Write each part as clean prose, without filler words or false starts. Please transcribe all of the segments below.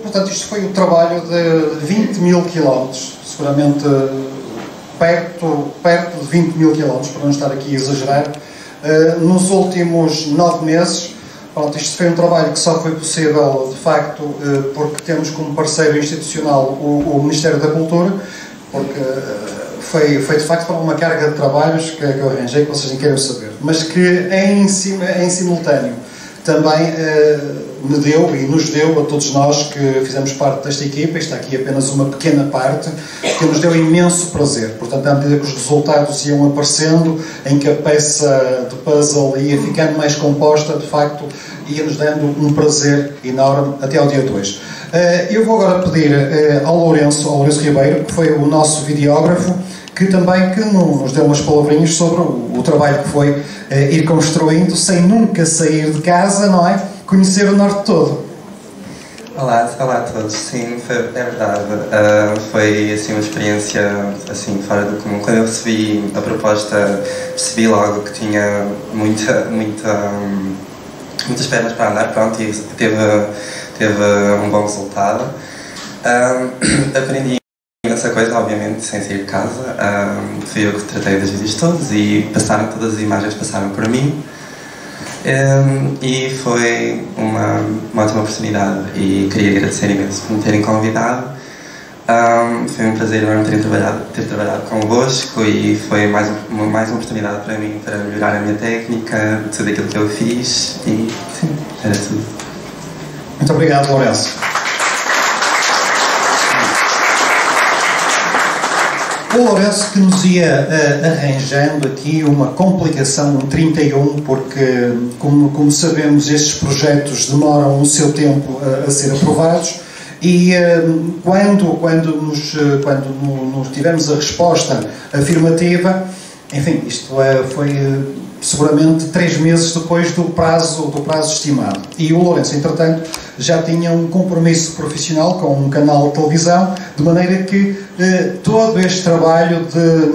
portanto, isto foi o trabalho de 20 mil quilómetros, seguramente perto de 20 mil quilómetros, para não estar aqui a exagerar, nos últimos 9 meses. Pronto, isto foi um trabalho que só foi possível, de facto, porque temos como parceiro institucional o Ministério da Cultura, porque foi de facto uma carga de trabalhos que eu arranjei, que vocês nem querem saber, mas que em simultâneo também me deu e nos deu a todos nós que fizemos parte desta equipa, isto aqui é apenas uma pequena parte, que nos deu imenso prazer. Portanto, à medida que os resultados iam aparecendo, em que a peça de puzzle ia ficando mais composta, de facto, ia-nos dando um prazer enorme até ao dia de hoje. Eu vou agora pedir ao Lourenço Ribeiro, que foi o nosso videógrafo, que nos deu umas palavrinhas sobre o trabalho que foi ir construindo, sem nunca sair de casa, não é? Conhecer o norte todo. Olá a todos. Sim, é verdade. Foi assim uma experiência assim fora do comum. Quando eu recebi a proposta, percebi logo que tinha muitas pernas para andar, pronto, e teve um bom resultado. Aprendi essa coisa, obviamente, sem sair de casa. Fui eu que tratei dos vídeos todos e todas as imagens passaram por mim. E foi uma ótima oportunidade e queria agradecer imenso por me terem convidado. Foi um prazer enorme ter trabalhado convosco e foi mais uma oportunidade para mim para melhorar a minha técnica, tudo aquilo que eu fiz e sim, era tudo. Muito obrigado, Lourenço. O Lourenço que nos ia arranjando aqui uma complicação, um 31, porque, como sabemos, estes projetos demoram o seu tempo a ser aprovados e quando nos tivemos a resposta afirmativa, enfim, isto foi seguramente 3 meses depois do prazo estimado. E o Lourenço, entretanto, já tinha um compromisso profissional com um canal de televisão, de maneira que todo este trabalho,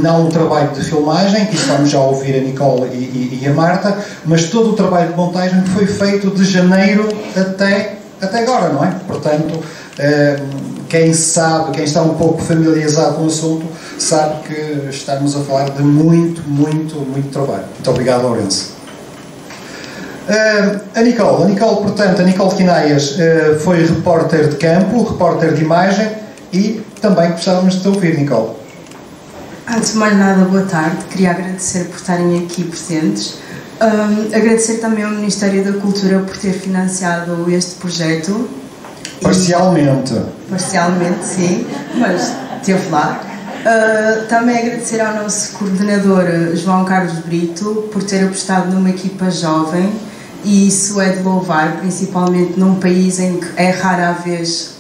não o trabalho de filmagem, que estamos já a ouvir a Nicole e a Marta, mas todo o trabalho de montagem foi feito de janeiro até agora, não é? Portanto, quem está um pouco familiarizado com o assunto, sabe que estamos a falar de muito trabalho. Muito obrigado, Lourenço. A Nicole, portanto, a Nicole Quinaias foi repórter de campo, repórter de imagem e também gostávamos de te ouvir, Nicole. Antes de mais nada, boa tarde. Queria agradecer por estarem aqui presentes. Agradecer também ao Ministério da Cultura por ter financiado este projeto. Parcialmente. Parcialmente, sim, mas esteve lá. Também agradecer ao nosso coordenador João Carlos Brito por ter apostado numa equipa jovem, e isso é de louvar, principalmente num país em que é rara a vez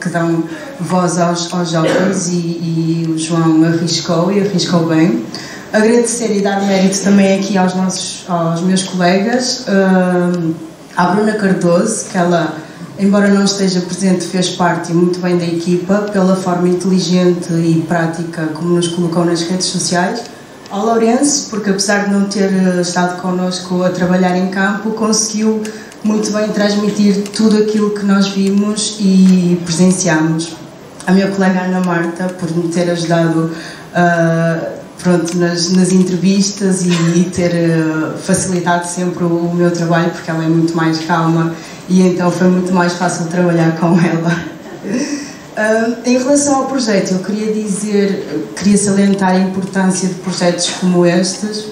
que dão voz aos jovens, e o João arriscou bem. Agradecer e dar mérito também aqui aos meus colegas, à Bruna Cardoso, que ela, embora não esteja presente, fez parte e muito bem da equipa, pela forma inteligente e prática como nos colocou nas redes sociais. Ao Lourenço, porque apesar de não ter estado connosco a trabalhar em campo, conseguiu muito bem transmitir tudo aquilo que nós vimos e presenciamos. A minha colega Ana Marta, por me ter ajudado nas entrevistas e ter facilitado sempre o meu trabalho, porque ela é muito mais calma e então foi muito mais fácil trabalhar com ela. Em relação ao projeto, eu queria salientar a importância de projetos como estes,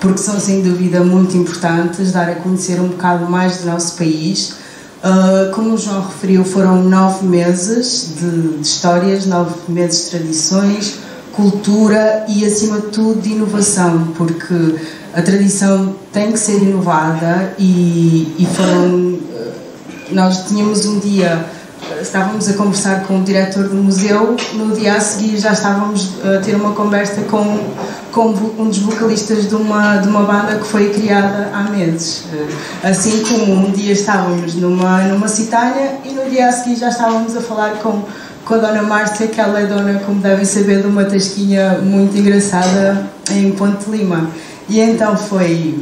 porque são sem dúvida muito importantes, dar a conhecer um bocado mais do nosso país. Como o João referiu, foram 9 meses de histórias, 9 meses de tradições, cultura e, acima de tudo, de inovação, porque a tradição tem que ser inovada nós tínhamos um dia, estávamos a conversar com o diretor do museu, no dia a seguir já estávamos a ter uma conversa com um dos vocalistas de uma banda que foi criada há meses. Assim como um dia estávamos numa citânia e no dia a seguir já estávamos a falar com a Dona Márcia, que ela é dona, como devem saber, de uma tasquinha muito engraçada em Ponte Lima. E então foi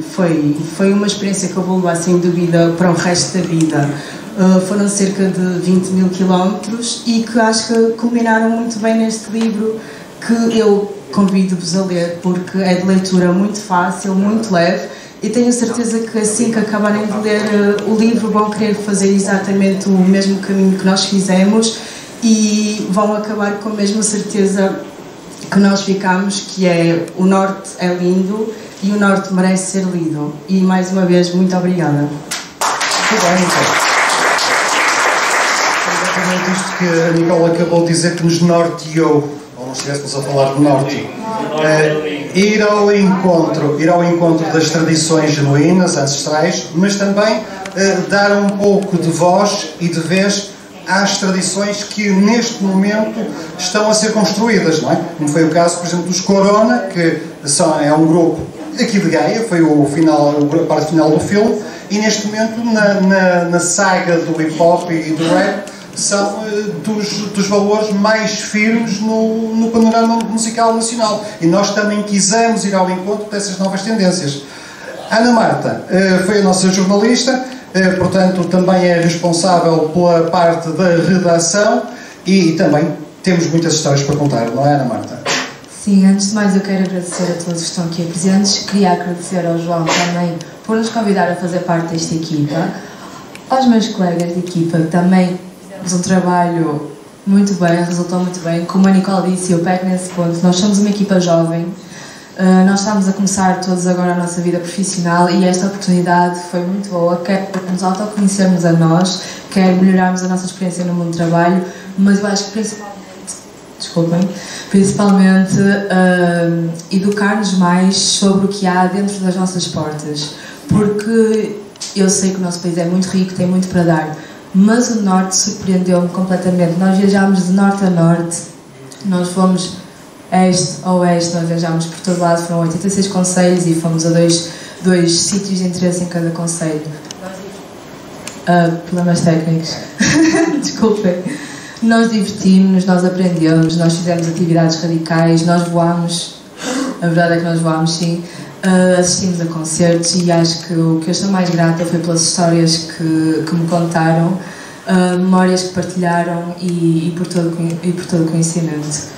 uma experiência que eu vou levar sem dúvida para o resto da vida, foram cerca de 20 mil quilómetros e que acho que culminaram muito bem neste livro, que eu convido-vos a ler, porque é de leitura muito fácil, muito leve, e tenho certeza que assim que acabarem de ler o livro vão querer fazer exatamente o mesmo caminho que nós fizemos e vão acabar com a mesma certeza que nós ficamos, que é: o Norte é lindo e o Norte merece ser lido. E mais uma vez, muito obrigada. Muito bem, então. Exatamente isto que a Nicole acabou de dizer, que nos norteou, ou não estivéssemos a falar de norte, ir ao encontro das tradições genuínas, ancestrais, mas também dar um pouco de voz e de vez às tradições que neste momento estão a ser construídas, não é? Como foi o caso, por exemplo, dos Corona, que é um grupo aqui de Gaia, foi a parte final do filme, e neste momento na saga do hip-hop e do rap são dos valores mais firmes no panorama musical nacional, e nós também quisemos ir ao encontro dessas novas tendências. Ana Marta foi a nossa jornalista, portanto também é responsável pela parte da redação e também temos muitas histórias para contar, não é, Ana Marta? Sim, antes de mais eu quero agradecer a todos que estão aqui presentes. Queria agradecer ao João também por nos convidar a fazer parte desta equipa, aos meus colegas de equipa que também fizemos um trabalho muito bem, resultou muito bem. Como a Nicole disse, eu pego nesse ponto, nós somos uma equipa jovem, nós estamos a começar todos agora a nossa vida profissional e esta oportunidade foi muito boa, quer nos autoconhecermos a nós, quer melhorarmos a nossa experiência no mundo do trabalho, mas eu acho que principalmente educar-nos mais sobre o que há dentro das nossas portas, porque eu sei que o nosso país é muito rico, tem muito para dar, mas o Norte surpreendeu-me completamente. Nós viajámos de Norte a Norte, nós fomos Este a Oeste, nós viajámos por todo lado, foram 86 concelhos e fomos a dois sítios de interesse em cada concelho. Problemas técnicos. Desculpem. Nós divertimos-nos, nós aprendemos, nós fizemos atividades radicais, nós voámos, a verdade é que nós voámos, sim, assistimos a concertos e acho que o que eu estou mais grata foi pelas histórias que me contaram, memórias que partilharam e por todo o conhecimento.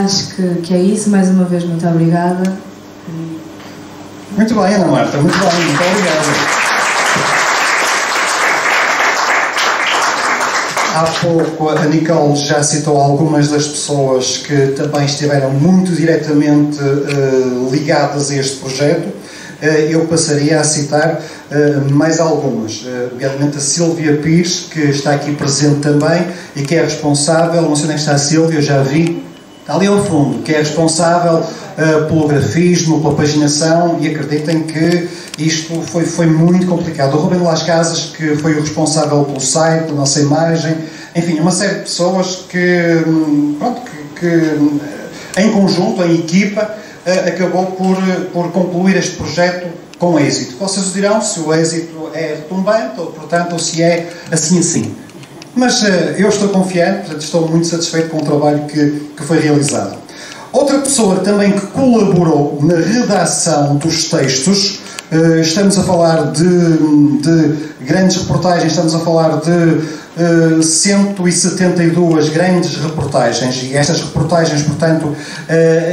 Acho que é isso. Mais uma vez, muito obrigada. Muito bem, Ana Marta, muito bem, muito obrigada. Há pouco a Nicole já citou algumas das pessoas que também estiveram muito diretamente ligadas a este projeto. Eu passaria a citar mais algumas, obviamente a Sílvia Pires, que está aqui presente também e que é responsável, não sei onde está a Sílvia, já vi, está ali ao fundo, que é responsável pelo grafismo, pela paginação, e acreditem que isto foi muito complicado. O Rubem Las Casas, que foi o responsável pelo site, pela nossa imagem, enfim, uma série de pessoas que em conjunto, em equipa, acabou por concluir este projeto com êxito. Vocês dirão se o êxito é retumbante, ou portanto, ou se é assim. Mas eu estou confiante, portanto, estou muito satisfeito com o trabalho que foi realizado. Outra pessoa também que colaborou na redação dos textos, estamos a falar de grandes reportagens, estamos a falar de 172 grandes reportagens, e estas reportagens, portanto,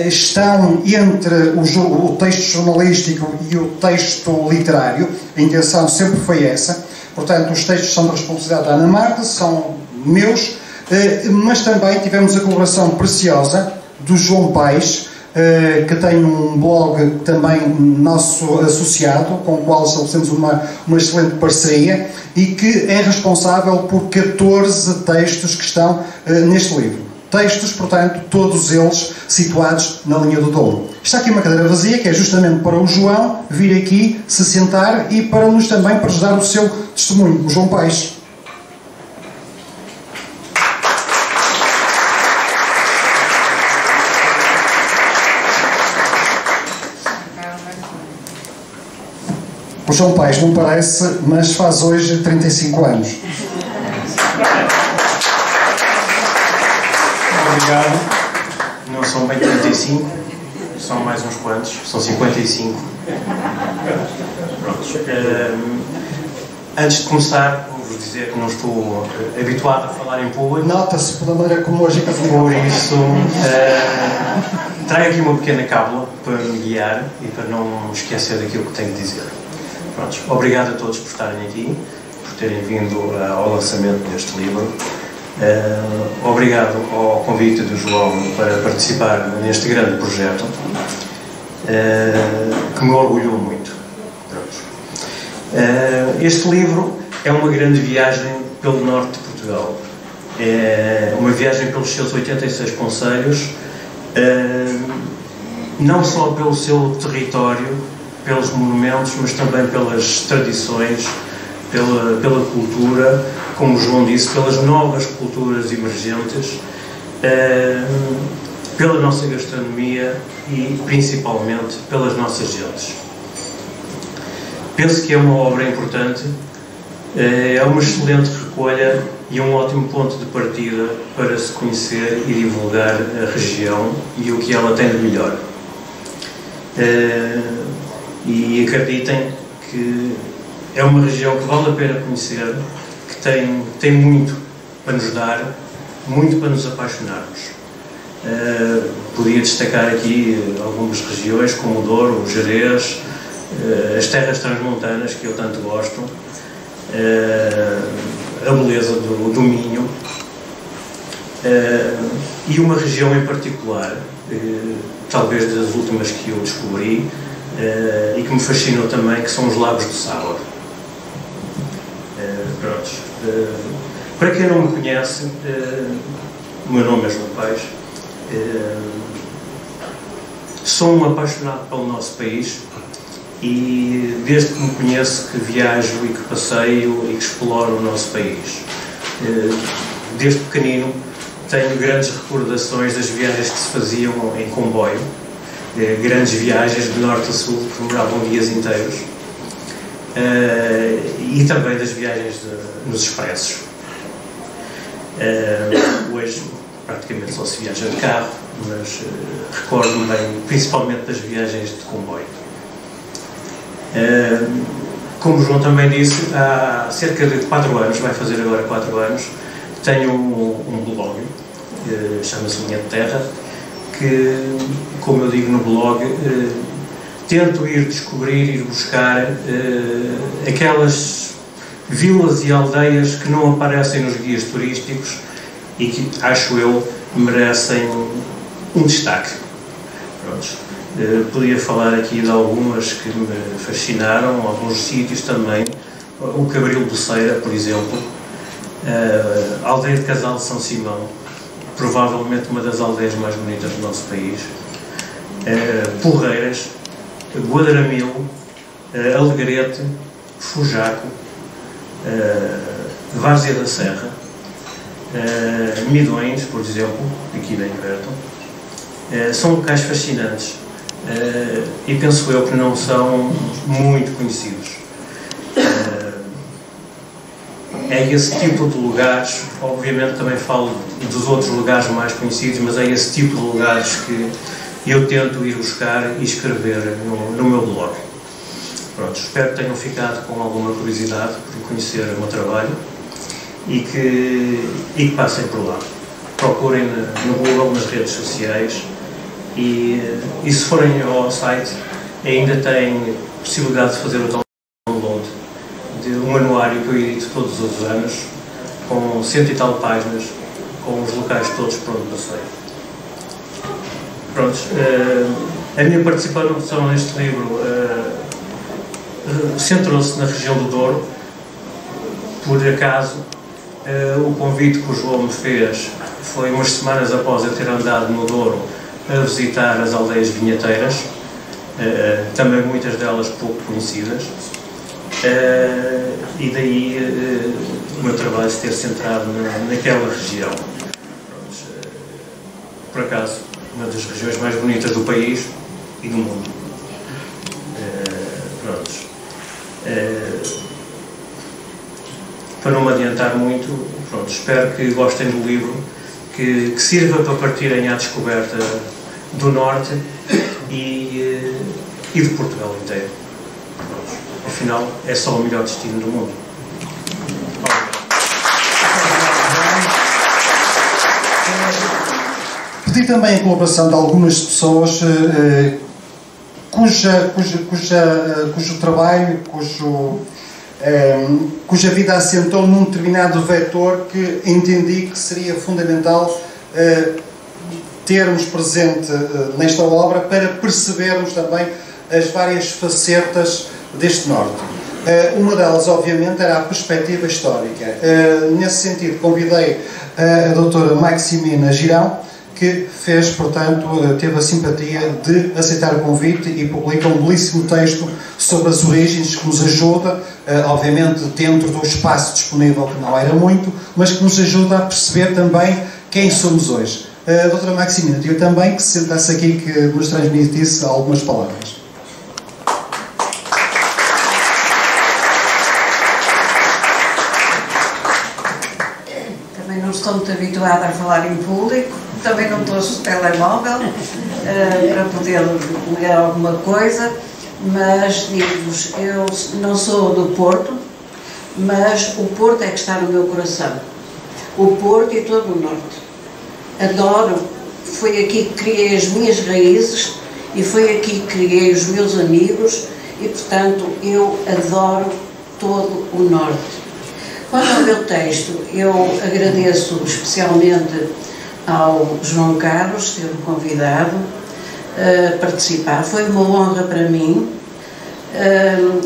estão entre o texto jornalístico e o texto literário. A intenção sempre foi essa. Portanto, os textos são da responsabilidade da Ana Marta, são meus, mas também tivemos a colaboração preciosa do João Paes, que tem um blog também nosso associado, com o qual estabelecemos uma excelente parceria, e que é responsável por 14 textos que estão neste livro. Textos, portanto, todos eles situados na linha do Douro. Está aqui uma cadeira vazia, que é justamente para o João vir aqui se sentar e para nos também para dar o seu testemunho, o João Paes. O João Paes não parece, mas faz hoje 35 anos. Obrigado. Não são bem 35, são mais uns quantos, são 55. Prontos. Antes de começar, devo dizer que não estou habituado a falar em público. Nota-se pela maneira como hoje é. Por isso, trago aqui uma pequena cábula para me guiar e para não me esquecer daquilo que tenho de dizer. Prontos, obrigado a todos por estarem aqui, por terem vindo ao lançamento deste livro. Obrigado ao convite do João para participar neste grande projeto, que me orgulhou muito. Este livro é uma grande viagem pelo norte de Portugal. É uma viagem pelos seus 86 concelhos, não só pelo seu território, pelos monumentos, mas também pelas tradições, pela cultura, como o João disse, pelas novas culturas emergentes, pela nossa gastronomia e principalmente pelas nossas gentes. Penso que é uma obra importante, é uma excelente recolha e um ótimo ponto de partida para se conhecer e divulgar a região e o que ela tem de melhor. E acreditem que é uma região que vale a pena conhecer, que tem muito para nos dar, muito para nos apaixonarmos. Podia destacar aqui algumas regiões como o Douro, o Gerês, as terras transmontanas que eu tanto gosto, a beleza do Minho, e uma região em particular, talvez das últimas que eu descobri e que me fascinou também, que são os Lagos do Sávor. Para quem não me conhece, o meu nome é João Paes, sou um apaixonado pelo nosso país e desde que me conheço que viajo e que passeio e que exploro o nosso país. Desde pequenino tenho grandes recordações das viagens que se faziam em comboio, grandes viagens de norte a sul que demoravam dias inteiros, e também das viagens nos expressos. Hoje praticamente só se viaja de carro, mas recordo-me bem principalmente das viagens de comboio. Como o João também disse, há cerca de 4 anos, vai fazer agora 4 anos, tenho um blog, chama-se Linha de Terra, que, como eu digo no blog, tento ir descobrir, ir buscar aquelas vilas e aldeias que não aparecem nos guias turísticos e que, acho eu, merecem um destaque. Prontos. Podia falar aqui de algumas que me fascinaram, alguns sítios também, o Cabril do Ceira, por exemplo, a aldeia de Casal de São Simão, provavelmente uma das aldeias mais bonitas do nosso país, Porreiras, Guadaramil, Alegrete, Fujaco, Várzea da Serra, Midões, por exemplo, aqui bem perto. São locais fascinantes e penso eu que não são muito conhecidos. É esse tipo de lugares, obviamente também falo dos outros lugares mais conhecidos, mas é esse tipo de lugares que eu tento ir buscar e escrever no meu blog. Pronto, espero que tenham ficado com alguma curiosidade por conhecer o meu trabalho e que passem por lá. Procurem no Google, nas redes sociais e se forem ao site ainda têm possibilidade de fazer o download de um anuário que eu edito todos os anos com 100 e tal páginas, com os locais todos por onde passei. Prontos, a minha participação neste livro centrou-se na região do Douro. Por acaso, o convite que o João me fez foi umas semanas após eu ter andado no Douro a visitar as aldeias vinheteiras, também muitas delas pouco conhecidas, e daí o meu trabalho se ter centrado naquela região. Por acaso, uma das regiões mais bonitas do país e do mundo. Para não me adiantar muito, espero que gostem do livro, que sirva para partirem à descoberta do Norte e de Portugal inteiro. Afinal, é só o melhor destino do mundo. Pedi também a colaboração de algumas pessoas cujo trabalho, cuja vida assentou num determinado vetor que entendi que seria fundamental termos presente nesta obra para percebermos também as várias facetas deste Norte. Uma delas, obviamente, era a perspectiva histórica. Nesse sentido, convidei a doutora Maximina Girão, que fez, portanto, teve a simpatia de aceitar o convite e publica um belíssimo texto sobre as origens que nos ajuda, obviamente dentro do espaço disponível, que não era muito, mas que nos ajuda a perceber também quem somos hoje. A doutora Maximina, digo também que se sentasse aqui que nos transmitisse algumas palavras. Também não estou muito habituada a falar em público. Também não trouxe o telemóvel para poder ler alguma coisa, mas digo-vos, eu não sou do Porto, mas o Porto é que está no meu coração. O Porto e todo o Norte. Adoro, foi aqui que criei as minhas raízes e foi aqui que criei os meus amigos e, portanto, eu adoro todo o Norte. Quanto ao meu texto, eu agradeço especialmente ao João Carlos ter-me convidado a participar. Foi uma honra para mim.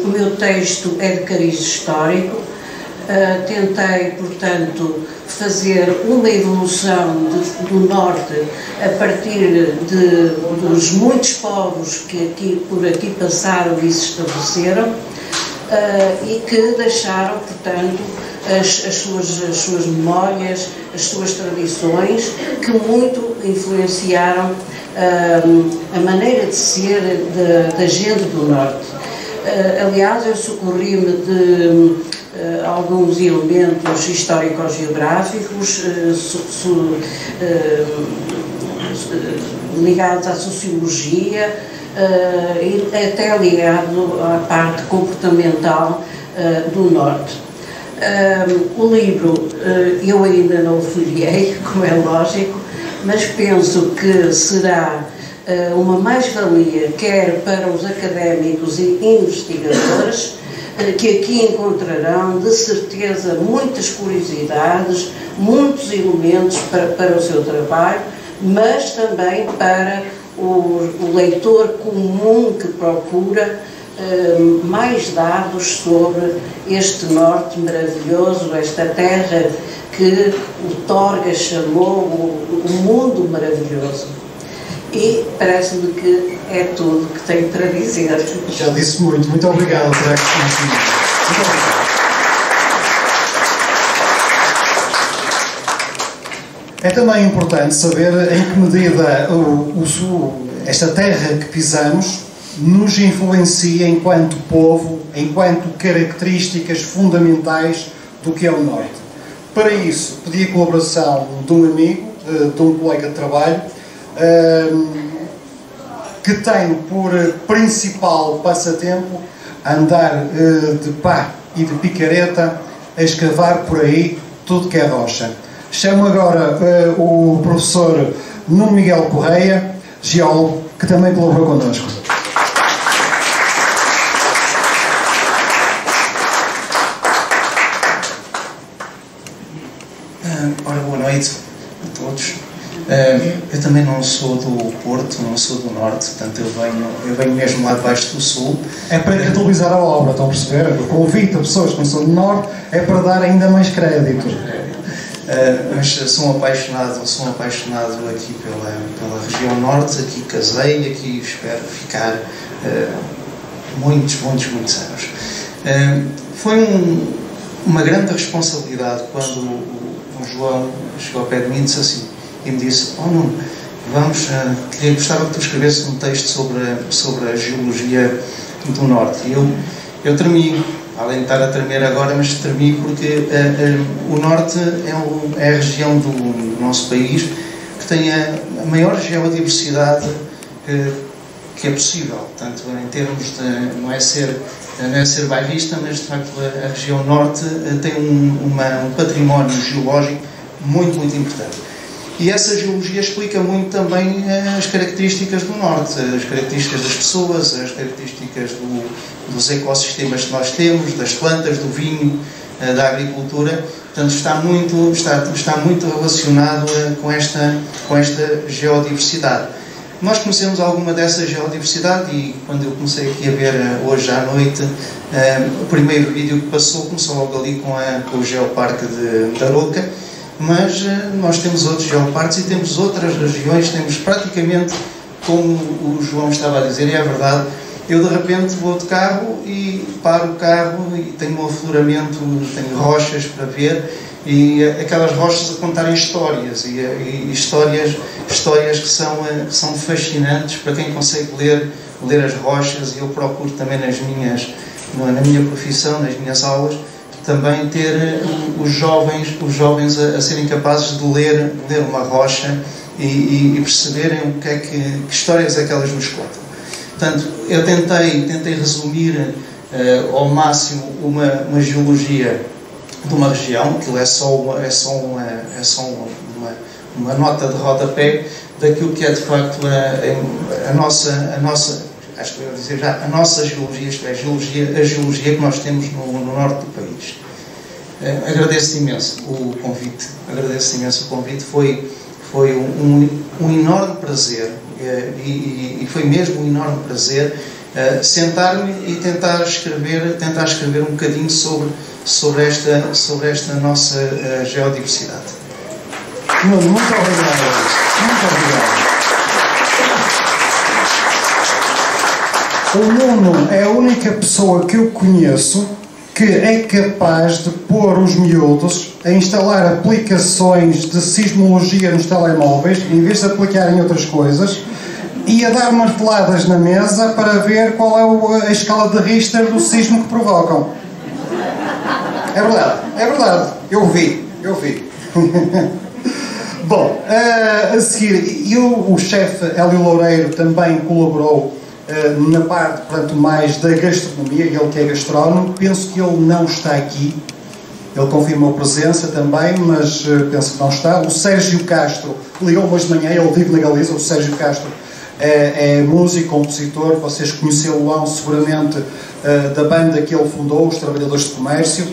O meu texto é de cariz histórico. Tentei, portanto, fazer uma evolução do Norte a partir dos muitos povos que por aqui passaram e se estabeleceram e que deixaram, portanto, as suas memórias, as suas tradições, que muito influenciaram a maneira de ser da gente do Norte. Aliás, eu socorri-me de alguns elementos histórico-geográficos ligados à sociologia e até ligado à parte comportamental do Norte. O livro eu ainda não o folhei, como é lógico, mas penso que será uma mais-valia quer para os académicos e investigadores, que aqui encontrarão de certeza muitas curiosidades, muitos elementos para o seu trabalho, mas também para o leitor comum que procura mais dados sobre este Norte maravilhoso, esta terra que o Torga chamou o mundo maravilhoso. E parece-me que é tudo que tenho para dizer. Já disse muito. Muito obrigado, Muito obrigado. É também importante saber em que medida esta terra que pisamos nos influencia enquanto povo, enquanto características fundamentais do que é o Norte. Para isso, pedi a colaboração de um amigo, de um colega de trabalho, que tem por principal passatempo andar de pá e de picareta a escavar por aí tudo que é rocha. Chamo agora o professor Nuno Miguel Correia, geólogo, que também colaborou connosco. Ora, boa noite a todos. Eu também não sou do Porto, não sou do Norte, portanto eu venho mesmo lá de baixo do Sul. É para catalisar a obra, estão a perceber? O convite a pessoas que não são do Norte é para dar ainda mais crédito. Mas sou um apaixonado aqui pela região Norte, aqui casei, aqui espero ficar muitos anos. Foi uma grande responsabilidade quando o João chegou ao pé de mim e disse assim, e me disse, Nuno, gostava que tu escrevesse um texto sobre a geologia do Norte. E eu tremi, além de estar a tremer agora, mas tremi porque o Norte é a região do nosso país que tem a maior geodiversidade que é possível. Portanto, em termos de, não é ser bairrista, mas de facto a região Norte tem um património geológico muito importante. E essa geologia explica muito também as características do Norte, as características das pessoas, as características dos ecossistemas que nós temos, das plantas, do vinho, da agricultura. Portanto, está muito relacionado com esta geodiversidade. Nós conhecemos alguma dessa geodiversidade e quando eu comecei aqui a ver hoje à noite, o primeiro vídeo que passou começou logo ali com o Geoparque de Aroca, mas nós temos outros geoparques e temos outras regiões, temos praticamente, como o João estava a dizer, e é verdade, eu de repente vou de carro e paro o carro e tenho um afloramento, tenho rochas para ver e aquelas rochas a contarem histórias e histórias que são fascinantes para quem consegue ler as rochas. E eu procuro também na minha profissão, nas minhas aulas, também ter os jovens a serem capazes de ler uma rocha e perceberem que histórias é que elas nos contam. Portanto, eu tentei resumir ao máximo uma geologia de uma região, aquilo é só uma nota de rodapé daquilo que é de facto a nossa acho que eu ia dizer já, a nossa geologia, isto é, a geologia que nós temos no norte do país. Agradeço imenso o convite, foi um enorme prazer, e foi mesmo um enorme prazer sentar-me e tentar escrever um bocadinho sobre esta nossa geodiversidade. Muito obrigado. Muito obrigado. O Nuno é a única pessoa que eu conheço que é capaz de pôr os miúdos a instalar aplicações de sismologia nos telemóveis, em vez de aplicar em outras coisas, e a dar marteladas na mesa para ver qual é a escala de Richter do sismo que provocam. É verdade. Eu vi. Bom, a seguir, o chefe Hélio Loureiro também colaborou na parte, portanto, mais da gastronomia, ele que é gastrónomo. Penso que ele não está aqui, ele confirmou a presença também, mas penso que não está. O Sérgio Castro ligou-me hoje de manhã, ele vive na Galiza. O Sérgio Castro é músico, compositor, vocês conheceu-o seguramente da banda que ele fundou, os Trabalhadores de Comércio.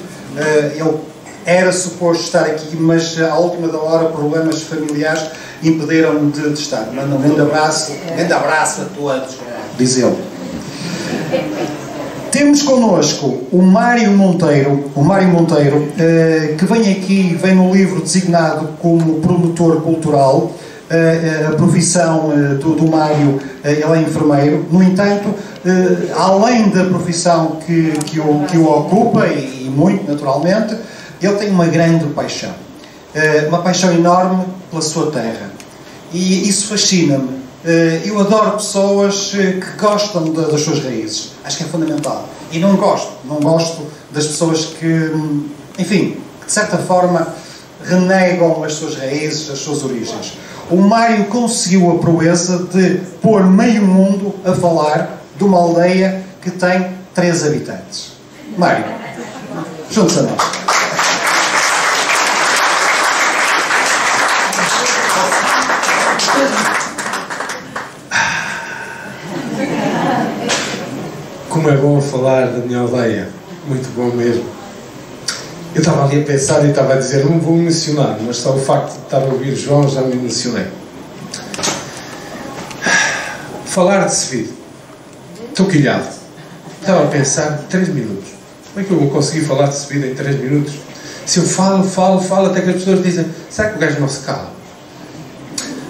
Ele era suposto estar aqui, mas à última da hora problemas familiares impediram-me de estar. Manda um grande abraço a todos, diz ele. Temos connosco o Mário Monteiro, que vem no livro designado como promotor cultural. A profissão do Mário, ele é enfermeiro. No entanto, além da profissão que o ocupa, e muito naturalmente, ele tem uma grande paixão, uma paixão enorme pela sua terra, e isso fascina-me. Eu adoro pessoas que gostam das suas raízes, acho que é fundamental, e não gosto das pessoas que, enfim, que de certa forma renegam as suas raízes, as suas origens. O Mário conseguiu a proeza de pôr meio mundo a falar de uma aldeia que tem 3 habitantes. Mário, junte-se a nós. Como é bom falar da minha aldeia, muito bom mesmo. Eu estava ali a pensar e estava a dizer, não vou me emocionar, mas só o facto de estar a ouvir o João já me emocionei. Falar de Sevido. Estou quilhado. Estava a pensar 3 minutos. Como é que eu vou conseguir falar de Sevido em 3 minutos? Se eu falo, até que as pessoas dizem, será que o gajo não se cala?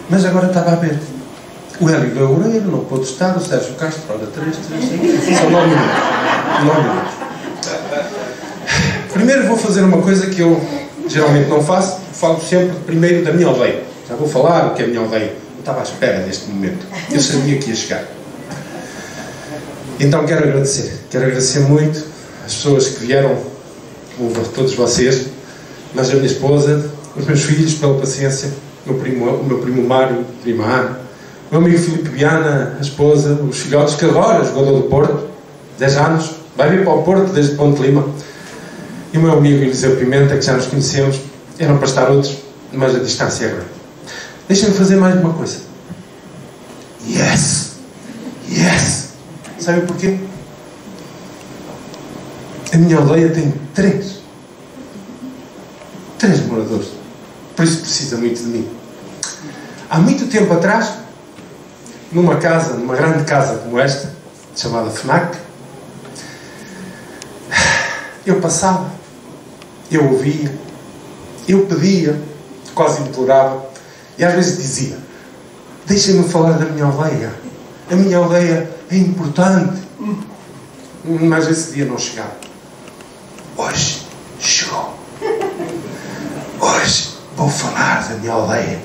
Mas agora estava a ver. O Hélio Loureiro não pôde estar, o Sérgio Castro, ora 3, são 9 minutos. Primeiro vou fazer uma coisa que eu geralmente não faço, falo sempre primeiro da minha aldeia. Já vou falar o que é a minha aldeia. Eu estava à espera deste momento, eu sabia que ia chegar. Então quero agradecer muito as pessoas que vieram, todos vocês, mas a minha esposa, os meus filhos pela paciência, o meu primo Mário, a prima Ana, o meu amigo Filipe Viana, a esposa, os filhotes, que agora jogador do Porto, 10 anos, vai vir para o Porto desde Ponte Lima. E o meu amigo Eliseu Pimenta, que já nos conhecemos, eram para estar outros, mas a distância é grande. Deixa-me fazer mais uma coisa. Yes! Yes! Sabe porquê? A minha aldeia tem 3 moradores. Por isso precisa muito de mim. Há muito tempo atrás, numa grande casa como esta, chamada FNAC, eu passava, eu ouvia, eu pedia, quase implorava, e às vezes dizia: deixem-me falar da minha aldeia. A minha aldeia é importante. Mas esse dia não chegava. Hoje chegou. Hoje vou falar da minha aldeia.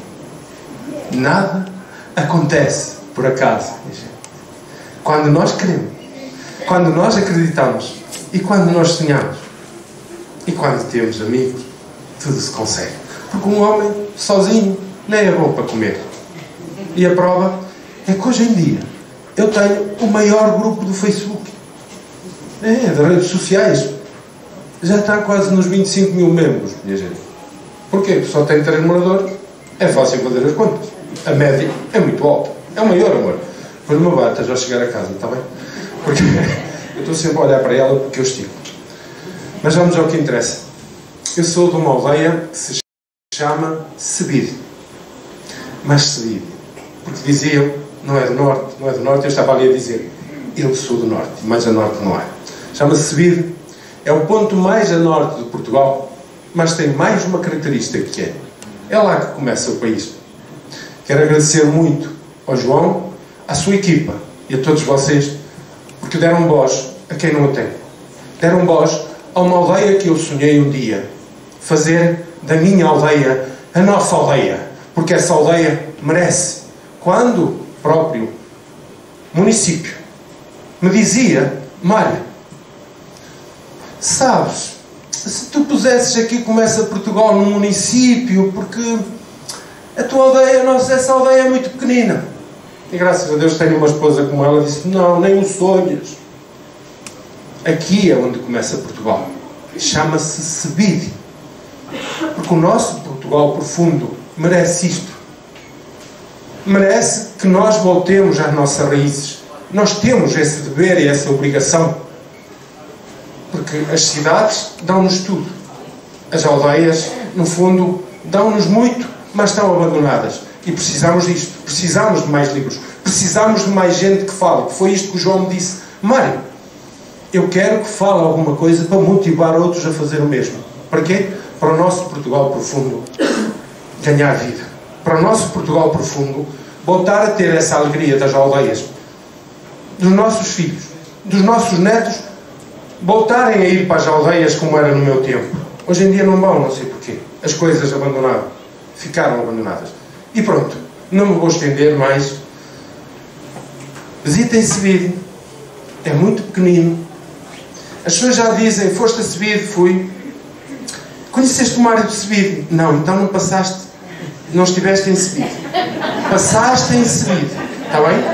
Nada acontece por acaso, minha gente. Quando nós queremos, quando nós acreditamos e quando nós sonhamos e quando temos amigos, tudo se consegue. Porque um homem sozinho nem é bom para comer. E a prova é que hoje em dia eu tenho o maior grupo do Facebook. Das redes sociais. Já está quase nos 25 mil membros, minha gente. Porquê? Só tem 3 moradores. É fácil fazer as contas. A média é muito alta. É o maior, amor. Depois não me bata já chegar a casa, está bem? Porque eu estou sempre a olhar para ela porque eu estico. Mas vamos ao que interessa. Eu sou de uma aldeia que se chama Sebide. Mas Sebide. Porque diziam, não é do norte, não é do norte. Eu estava ali a dizer, eu sou do norte, mas a norte não é. Chama-se Sebide. É o ponto mais a norte de Portugal, mas tem mais uma característica que é lá que começa o país. Quero agradecer muito ao João, à sua equipa e a todos vocês, porque deram voz a quem não a tem. Deram voz a uma aldeia que eu sonhei um dia. Fazer da minha aldeia a nossa aldeia. Porque essa aldeia merece. Quando o próprio município me dizia: Mário, sabes, se tu pusesses aqui Começa Portugal no município, porque a tua aldeia, essa aldeia é muito pequenina. E graças a Deus tenho uma esposa como ela, disse: não, nem o sonhas. Aqui é onde começa Portugal. Chama-se Sebide. Porque o nosso Portugal profundo merece isto. Merece que nós voltemos às nossas raízes. Nós temos esse dever e essa obrigação. Porque as cidades dão-nos tudo. As aldeias, no fundo, dão-nos muito, mas estão abandonadas. E precisamos disto. Precisamos de mais livros. Precisamos de mais gente que fale. Foi isto que o João me disse: Mário, eu quero que fale alguma coisa para motivar outros a fazer o mesmo. Para quê? Para o nosso Portugal profundo ganhar vida. Para o nosso Portugal profundo voltar a ter essa alegria das aldeias. Dos nossos filhos, dos nossos netos, voltarem a ir para as aldeias como era no meu tempo. Hoje em dia não vão, não sei porquê. As coisas abandonaram. Ficaram abandonadas. E pronto. Não me vou estender mais. Visitem Sebide. É muito pequenino. As pessoas já dizem: foste a Sebide? Fui. Conheceste o Mário de Sebide? Não, então não passaste. Não estiveste em Sebide. Passaste em Sebide. Está bem?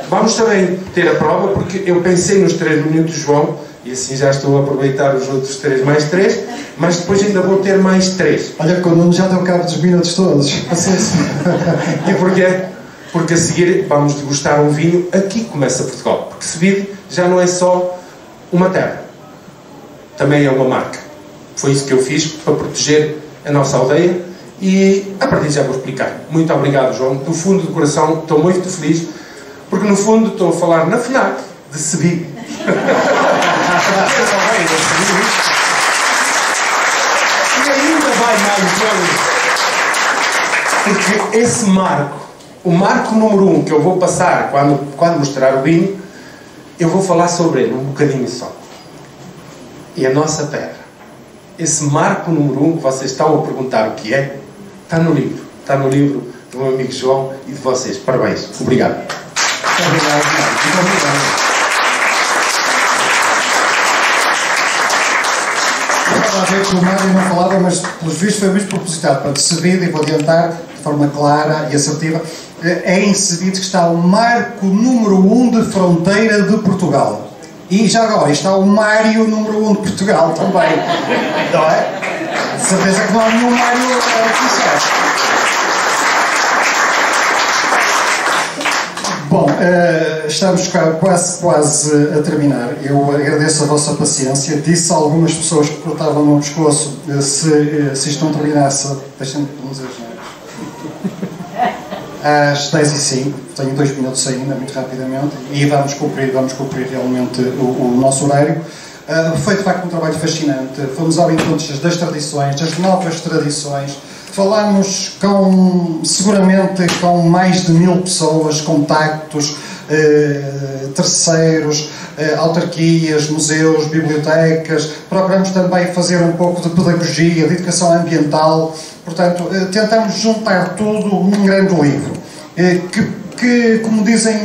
Vamos também ter a prova, porque eu pensei nos 3 minutos, João, e assim já estou a aproveitar os outros 3 mais 3, mas depois ainda vou ter mais 3. Olha que o Nuno já deu cabo dos minutos todos. E porquê? Porque a seguir vamos degustar um vinho. Aqui começa Portugal. Porque Sebide já não é só uma terra. Também é uma marca. Foi isso que eu fiz para proteger a nossa aldeia. E a partir já vou explicar. Muito obrigado, João. Do fundo do coração estou muito feliz, porque no fundo estou a falar na FNAC de Sebide. E ainda vai mais longe. Porque esse marco, o marco número 1 que eu vou passar quando mostrar o vinho, eu vou falar sobre ele um bocadinho só. E a nossa terra. Esse marco número 1 que vocês estão a perguntar o que é, está no livro. Está no livro do meu amigo João e de vocês. Parabéns. Obrigado. Muito obrigado. Muito obrigado. Estava a ver que o Mário não falava, mas pelos vistos foi mesmo propositado para Sebide, e vou adiantar de forma clara e assertiva. É em Sebide que está o marco número 1 de fronteira de Portugal. E já agora está o Mário número 1 de Portugal também. Não é? De certeza que não há nenhum Mário que estamos quase a terminar. Eu agradeço a vossa paciência. Disse a algumas pessoas que cortavam no pescoço se isto não terminasse, deixem-me dizer às 10h05, tenho 2 minutos ainda, muito rapidamente, e vamos cumprir realmente o nosso horário. Foi de facto um trabalho fascinante. Fomos ao encontro das tradições, das novas tradições. Falámos seguramente com mais de 1000 pessoas, contactos, terceiros, autarquias, museus, bibliotecas. Procuramos também fazer um pouco de pedagogia, de educação ambiental. Portanto, tentamos juntar tudo num grande livro. Que como dizem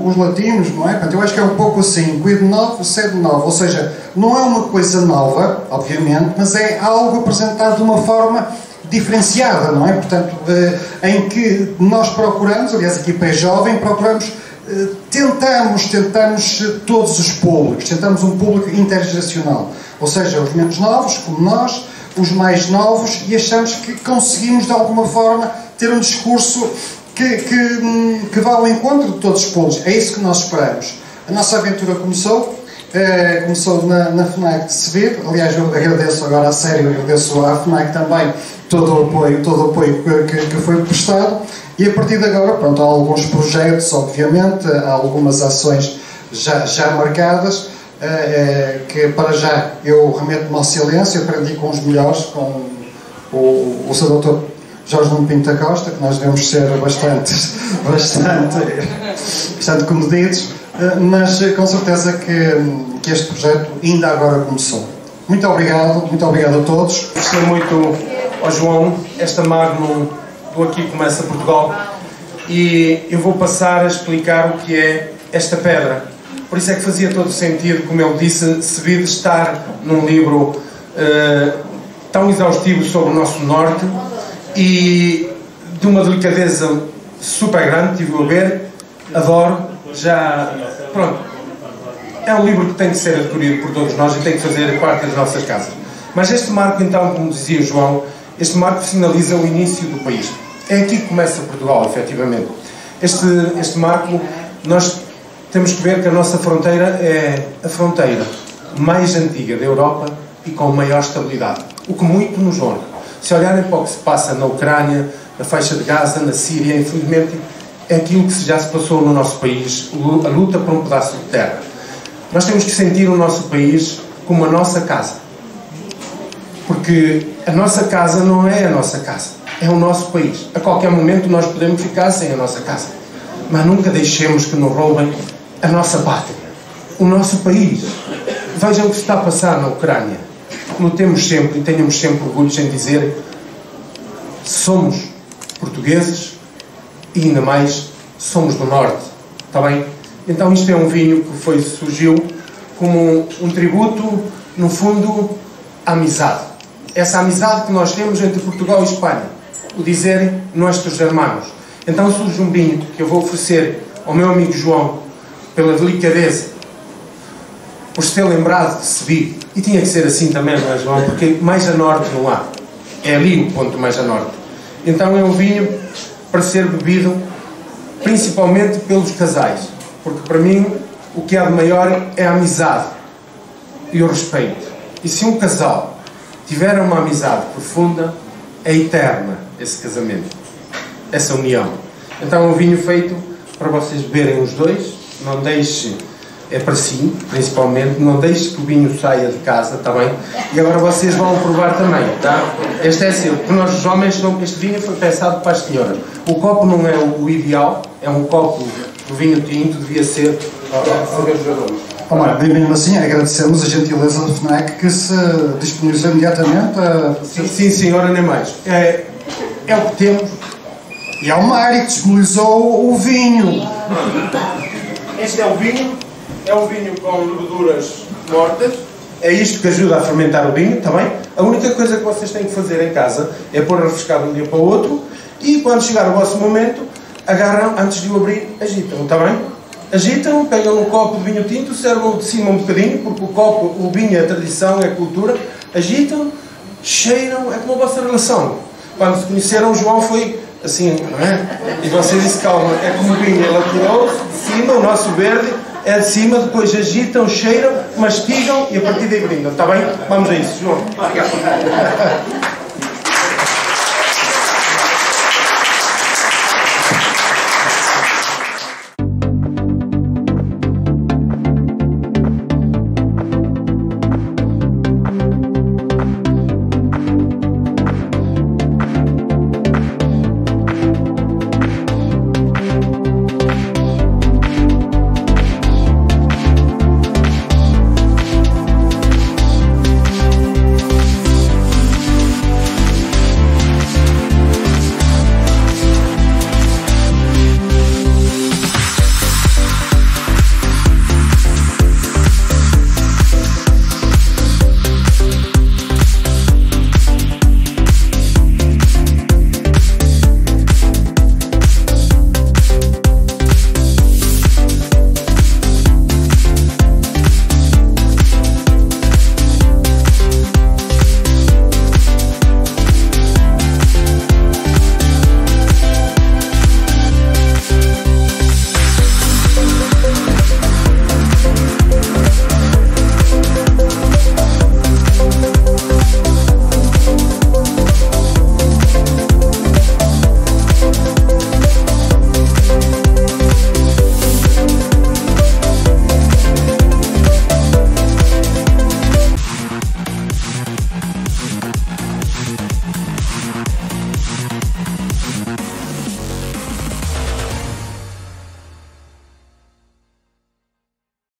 os latinos, não é? Portanto, eu acho que é um pouco assim, quid novo, sed novo. Ou seja, não é uma coisa nova, obviamente, mas é algo apresentado de uma forma diferenciada, não é? Portanto, em que nós procuramos, aliás, a equipa é jovem, procuramos, tentamos todos os públicos, tentamos um público intergeracional, ou seja, os menos novos, como nós, os mais novos, e achamos que conseguimos, de alguma forma, ter um discurso que vá ao encontro de todos os públicos. É isso que nós esperamos. A nossa aventura começou na FNAC de Sevid. Aliás, eu agradeço agora a sério, agradeço à FNAC também todo o apoio que foi prestado, e a partir de agora, pronto, há alguns projetos, obviamente, há algumas ações já marcadas, que para já eu remeto-me ao silêncio. Aprendi com os melhores, com o Sr. Dr. Jorge Nuno Pinto da Costa, que nós devemos ser bastante comedidos, mas com certeza que este projeto ainda agora começou. Muito obrigado a todos. Gostei muito ao João, esta Magnum do Aqui Começa Portugal, e eu vou passar a explicar o que é esta pedra. Por isso é que fazia todo sentido, como ele disse, Sevid estar num livro tão exaustivo sobre o nosso norte e de uma delicadeza super grande. Tive a ver, adoro, pronto, é um livro que tem que ser adquirido por todos nós e tem que fazer parte das nossas casas. Mas este marco, então, como dizia o João, este marco sinaliza o início do país. É aqui que começa Portugal, efetivamente. Este marco, nós temos que ver que a nossa fronteira é a fronteira mais antiga da Europa e com maior estabilidade, o que muito nos honra. Se olharem para o que se passa na Ucrânia, na faixa de Gaza, na Síria, infelizmente, é aquilo que já se passou no nosso país, a luta por um pedaço de terra. Nós temos que sentir o nosso país como a nossa casa. Porque a nossa casa não é a nossa casa, é o nosso país. A qualquer momento nós podemos ficar sem a nossa casa. Mas nunca deixemos que nos roubem a nossa pátria, o nosso país. Vejam o que está a passar na Ucrânia. Notemos sempre e tenhamos sempre orgulho em dizer: somos portugueses e ainda mais somos do Norte. Está bem? Então isto é um vinho que surgiu como um tributo, no fundo, à amizade. Essa amizade que nós temos entre Portugal e Espanha, o dizer nossos hermanos. Então surge um vinho que eu vou oferecer ao meu amigo João, pela delicadeza, por se ter lembrado de Sevid. E tinha que ser assim também, não é, João? Porque mais a norte não há. É ali o ponto mais a norte. Então é um vinho para ser bebido principalmente pelos casais. Porque para mim o que há de maior é a amizade e o respeito. E se um casal tiver uma amizade profunda, é eterna esse casamento, essa união. Então é um vinho feito para vocês beberem os dois. Não deixe, é para si, principalmente, não deixe que o vinho saia de casa, está bem? E agora vocês vão provar também, tá? Este é seu, porque nós os homens, este vinho foi pensado para as senhoras. O copo não é o ideal, é um copo do vinho tinto, devia ser cervejador. Olá, bem-vindo assim, agradecemos a gentileza do FNAC que se disponibilizou imediatamente a... Sim, senhora, nem mais. É o que temos. E há o Mário que disponibilizou o vinho. Este é um vinho com leveduras mortas. É isto que ajuda a fermentar o vinho, está bem? A única coisa que vocês têm que fazer em casa é pôr a refrescar de um dia para o outro, e quando chegar o vosso momento, agarram, antes de o abrir, agitam, está bem? Agitam, pegam um copo de vinho tinto, servam de cima um bocadinho, porque o vinho é a tradição, é a cultura. Agitam, cheiram, é como a vossa relação. Quando se conheceram, o João foi assim, não é? E você disse, calma, é como o vinho, ele atirou de cima, o nosso verde é de cima, depois agitam, cheiram, mastigam e a partir daí brindam, está bem? Vamos a isso, João.